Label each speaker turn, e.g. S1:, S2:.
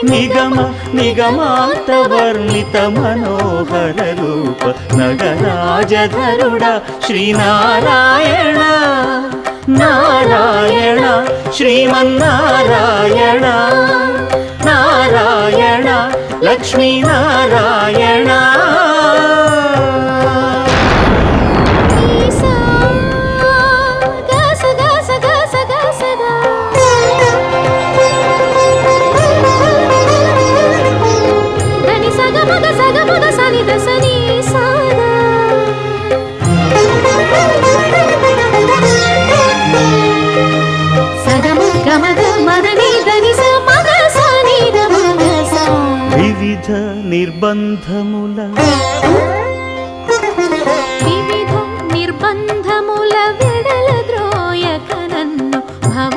S1: నిగమ నిగమాంత వర్ణిత మనోహర రూప నగరాజధరుడ శ్రీనారాయణ నారాయణ శ్రీమన్నారాయణ నారాయణ లక్ష్మీనారాయణ వివిధ నిర్బంధముల
S2: విడల ద్రోయక నన్ను భవ